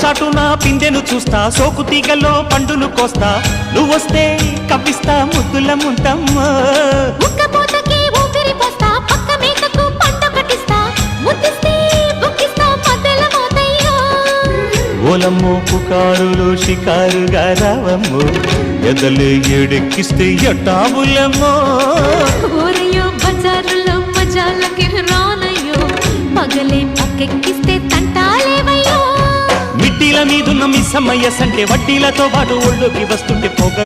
చాటున పిందెను చూస్తా, సోకు తీగల్లో పండును కోస్తా, నువ్వొస్తే కప్పిస్తా ముద్దుల ముంతమ్మో. ఉక్కపోతకి ఊపిరి పోస్తా, పక్క మేకకు పంట కట్టిస్తా, ముద్దిస్తే బుక్కిస్తా మద్దెల మోతయ్యో. ఓలమ్మో పుకారులు షికారుగా రావమ్మో, ఎదలు ఏడెక్కిస్తే ఎట్టాబులమ్మో. ఊరయ్యో బజారులో మజాలకి రానయ్యో, పగలే పక్కెక్కిస్తే తంటాలేవయ్యో. మిట్టిల మీదున్న మిస్సమ్మయ్య సంటే వడ్డీలతో పాటు ఒళ్ళోకి వస్తుంటే పొగ